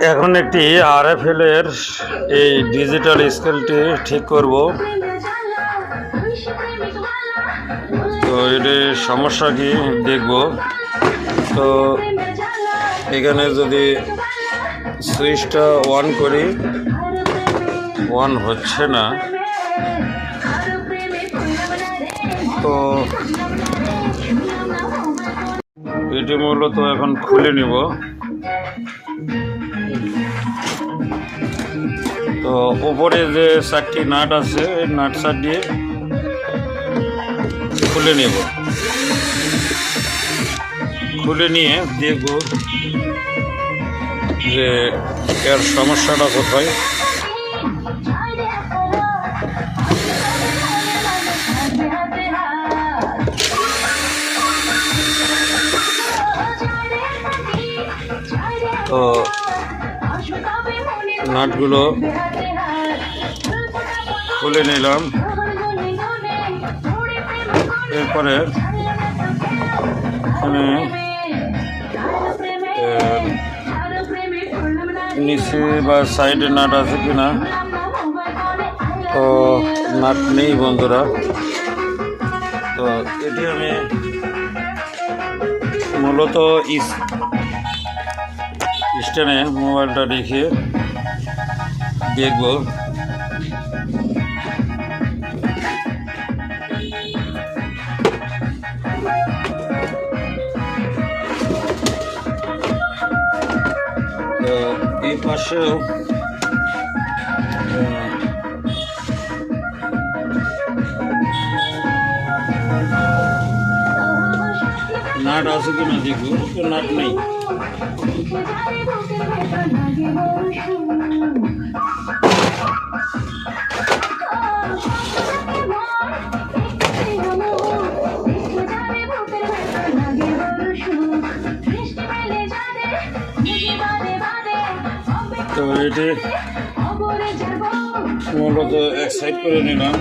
এখন একটি আরএফএল এর এই ডিজিটাল স্কেলটি ঠিক করব। তো এটির সমস্যা কি দেখব। তো এখানে যদি সুইচটা অন করি, অন হচ্ছে না। তো এটি মূলত এখন খুলে নিব। তো উপরে যে 4টি নাট আছে, এই নাট সাট দিয়ে খুলে নেব। খুলে নিয়ে দেখব যে এর সমস্যাটা কোথায়। তো নাটগুলো খুলে নিলাম। এরপরে এখানে নিচে বা সাইডে নাট আছে কিনা, তো নাট নেই বন্ধুরা। তো এটি আমি মূলত স্ট্যান্ডে মোবাইলটা রেখে দেখব। তো এই পাশেও নাট আছে কিনা দেখব। তো নাট নেই। তো এটি মূলত এক সাইড করে নিলাম।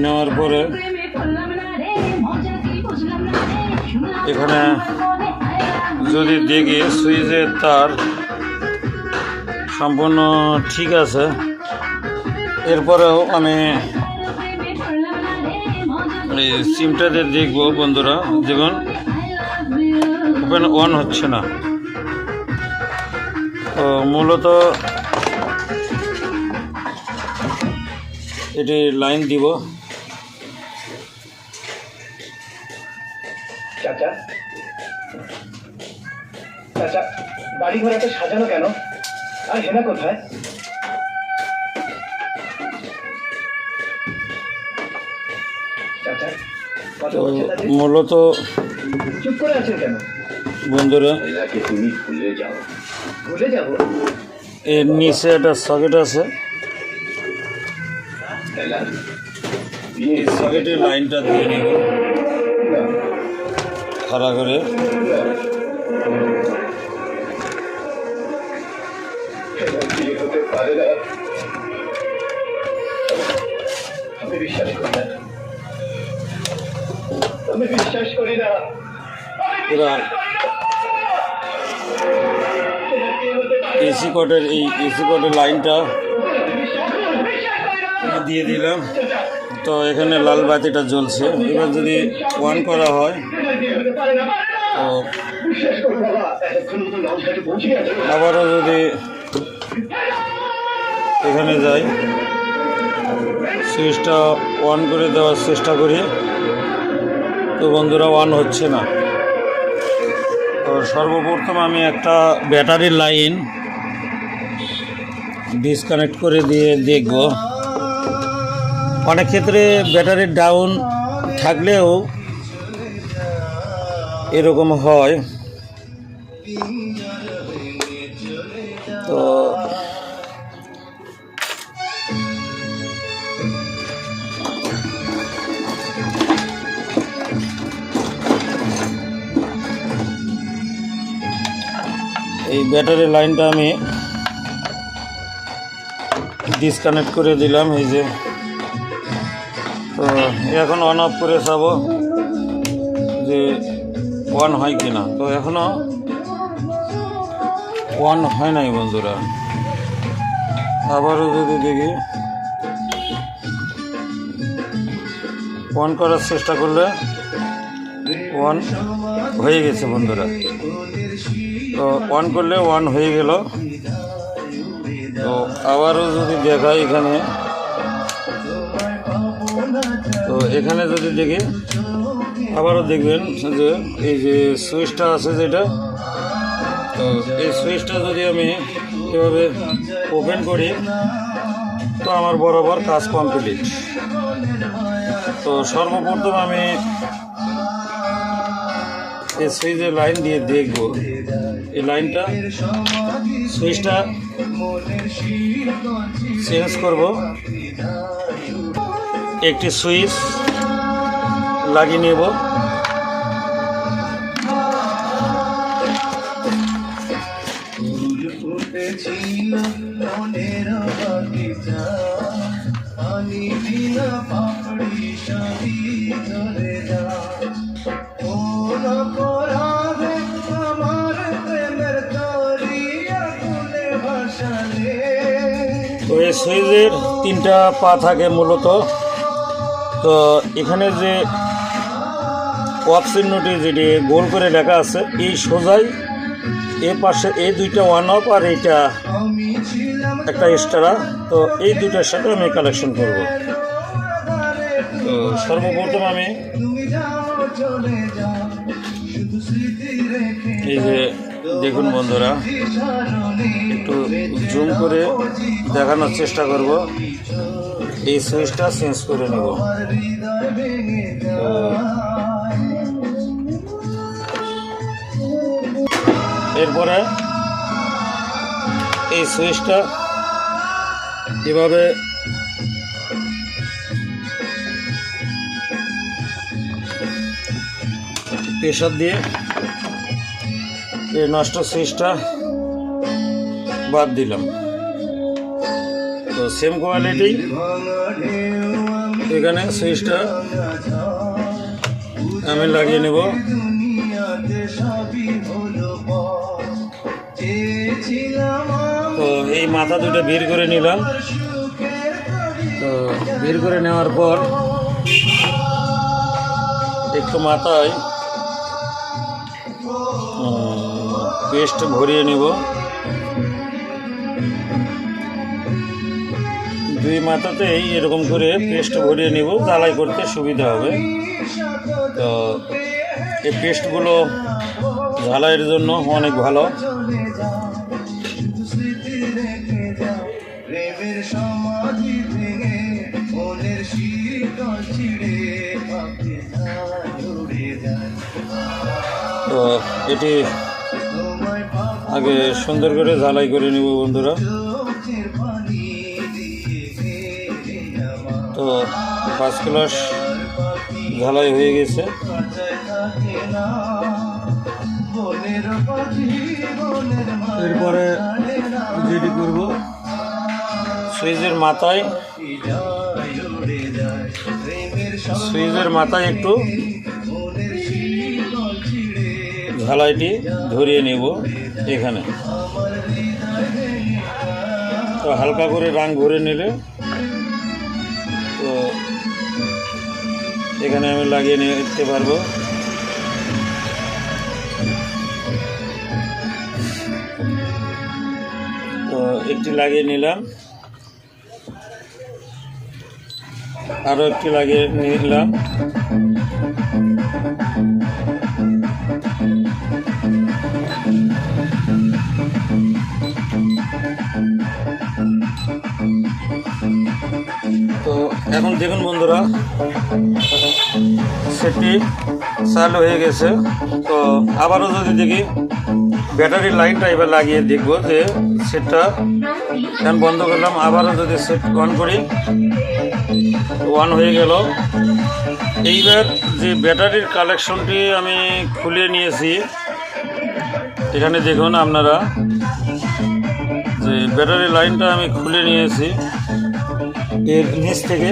নেওয়ার পরে এখানে যদি দেখি সুইচের তার সম্পূর্ণ ঠিক আছে, এরপরেও আমি সিমটাতে দেখব বন্ধুরা। দেখুন ওপেন অন হচ্ছে না। তো মূলত এটি লাইন দিব। চাচা চাচা, বাড়ি ঘর এত সাজানো কেন? আর হেনা কোথায়? চাচা মূলত চুপ করে আছেন কেন বন্ধুরা? তুমি ভুলে যাও। ভুলে যাবো? এর নিচে একটা সকেট আছে, এই সকেটের লাইনটা দিয়ে নেব খাড়া করে। হতে পারে না, আমি বিশ্বাস করি না, আমি বিশ্বাস করি না। এবার এসি কটের লাইনটা দিয়ে দিলাম। তো এখানে লাল বাতিটা জ্বলছে। এবার যদি অন করা হয়, তো আবারও যদি এখানে যাই, সুইচটা অন করে দেওয়ার চেষ্টা করি, তো বন্ধুরা অন হচ্ছে না। তো সর্বপ্রথম আমি একটা ব্যাটারির লাইন ডিসকানেক্ট করে দিয়ে দেখব। অনেক ক্ষেত্রে ব্যাটারির ডাউন থাকলেও এরকম হয়। তো এই ব্যাটারি লাইনটা আমি ডিসকানেক্ট করে দিলাম। এই যে, তো এখন অন অফ করে যাবো যে অন হয় কিনা। তো এখনো অন হয় নাই বন্ধুরা। আবারও যদি দেখি, অন করার চেষ্টা করলে অন হয়ে গেছে বন্ধুরা। তো অন করলে অন হয়ে গেল। তো আবারও যদি দেখাই এখানে, তো এখানে যদি দেখি আবারও দেখবেন যে এই যে সুইচটা আছে যেটা, তো এই সুইচটা যদি আমি এভাবে ওপেন করি তো আমার বরাবর কাজ কমপ্লিট। তো সর্বপ্রথম আমি এই সুইচের লাইন দিয়ে দেখব, এই লাইনটা সুইচটা চেঞ্জ করব। একটি সুইচ লাগিয়ে নেব। তো এই সুইচের 3টা পা থাকে মূলত। তো এখানে যে অফ চিহ্নটি যেটি গোল করে লেখা আছে, এই সোজাই এ পাশে এই 2টা অন অফ আর এইটা একটা এক্সট্রা। তো এই 2টার সাথে আমি কালেকশন করব। তো সর্বপ্রথম আমি এই যে দেখুন বন্ধুরা, একটু জুম করে দেখানোর চেষ্টা করব। এই সুইচটা চেঞ্জ করে নেব। এরপরে এই সুইচটা এভাবে প্রেসার দিয়ে এই নষ্ট সুইচটা বাদ দিলাম। তো সেম কোয়ালিটি এখানে সুইচটা আমি লাগিয়ে নেব। তো এই মাথা দুটো বের করে নিলাম। তো বের করে নেওয়ার পর একটু মাথায় পেস্ট ভরিয়ে নেব। 2 মাথাতেই এরকম করে পেস্ট ভরিয়ে নেব, জ্বালাই করতে সুবিধা হবে। তো এই পেস্টগুলো ঝালাইয়ের জন্য অনেক ভালো। তো এটি আগে সুন্দর করে ঝালাই করে নেব বন্ধুরা। তো ফার্স্ট ক্লাস ঝালাই হয়ে গেছে। এরপরে যেটি করব, সুইচের মাথায় একটু ঝালাইটি ধরিয়ে নেব এখানে। তো হালকা করে রং ভরে নিলে তো এখানে আমি লাগিয়ে নিতে পারবো। তো একটি লাগিয়ে নিলাম, আরও একটি লাগিয়ে নিলাম। তো এখন দেখুন বন্ধুরা, সেটটি চালু হয়ে গেছে। তো আবারও যদি দেখি ব্যাটারির লাইনটা এবার লাগিয়ে দেখব যে সেটটা ফ্যান বন্ধ করলাম। আবারও যদি সেট অন করি, অন হয়ে গেল। এইবার যে ব্যাটারির কালেকশনটি আমি খুলে নিয়েছি, এখানে দেখুন আপনারা যে ব্যাটারি লাইনটা আমি খুলে নিয়েছি এর নিচ থেকে।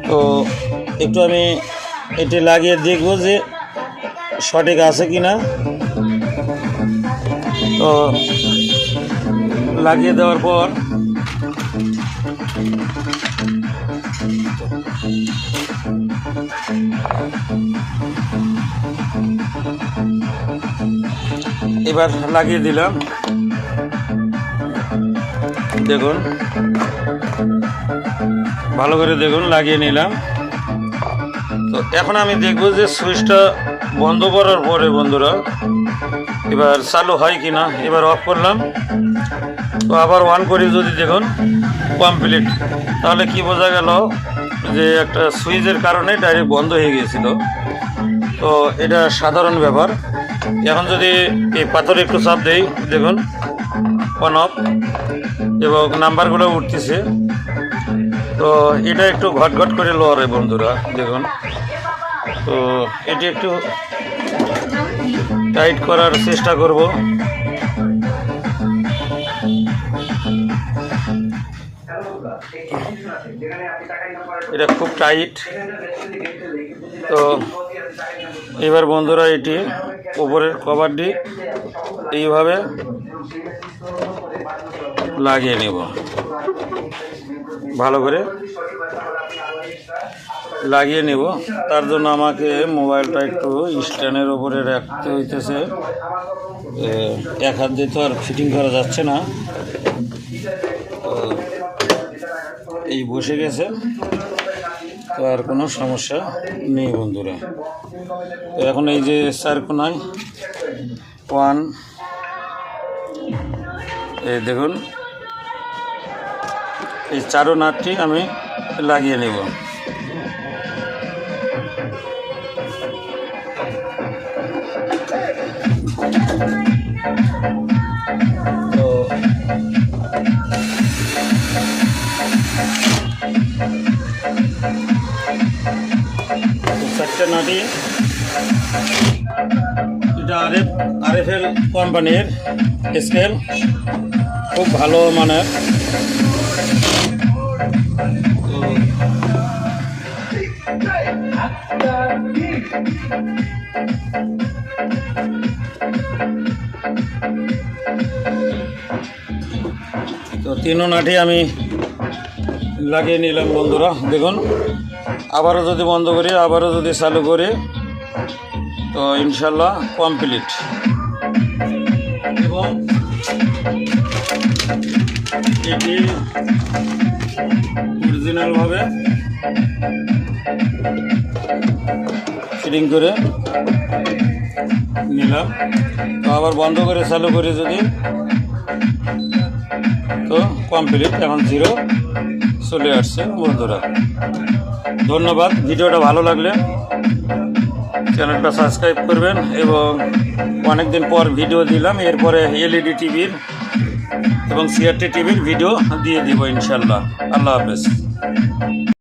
তো একটু আমি এটি লাগিয়ে দেখব যে সঠিক আছে কি না। তো লাগিয়ে দেওয়ার পর এবার লাগিয়ে দিলাম, দেখুন ভালো করে দেখুন লাগিয়ে নিলাম। তো এখন আমি দেখব যে সুইচটা বন্ধ করার পরে বন্ধুরা এবার চালু হয় কি না। এবার অফ করলাম, তো আবার অন করি যদি দেখুন কমপ্লিট, তাহলে কি বোঝা গেল যে একটা সুইচের কারণে ডাইরেক্ট বন্ধ হয়ে গিয়েছিল। তো এটা সাধারণ ব্যাপার। এখন যদি এই পাথরে একটু চাপ দেই দেখুন অন অফ এবং নাম্বারগুলো উঠতেছে। তো এটা একটু ঘটঘট করে লড়ে বন্ধুরা দেখুন। তো এটি একটু টাইট করার চেষ্টা করব। এটা খুব টাইট। তো এবার বন্ধুরা এটি উপরের কভারটি এইভাবে লাগিয়ে নেব, ভালো করে লাগিয়ে নেব। তার জন্য আমাকে মোবাইলটা একটু স্ট্যান্ডের ওপরে রাখতে হইতেছে, এক হাত দিয়ে তো আর ফিটিং করা যাচ্ছে না। তো এই বসে গেছে, তো আর কোনো সমস্যা নেই বন্ধুরা। তো এখন এই যে চারকোনায় ওয়ান, এই দেখুন এই চারো নাটটি আমি লাগিয়ে নেব। তো চারটে নাটি, এটা আরএফএল কোম্পানির স্কেল, খুব ভালো মানের। তো তিনও নাটি আমি লাগিয়ে নিলাম বন্ধুরা দেখুন। আবারও যদি বন্ধ করি, আবারও যদি চালু করি, তো ইনশাল্লাহ কমপ্লিট। এবং এটি অরিজিনালভাবে ফিটিং করে নিলাম। তো আবার বন্ধ করে চালু করে যদি, তো কমপ্লিট। এখন 0 চলে আসছে বন্ধুরা। ধন্যবাদ। ভিডিওটা ভালো লাগলে চ্যানেলটা সাবস্ক্রাইব করবেন। এবং অনেক দিন পর ভিডিও দিলাম, এরপরে এলইডি টিভির এবং সিআরটি টিভির ভিডিও দিয়ে দিব ইনশাল্লাহ। আল্লাহ হাফেজ।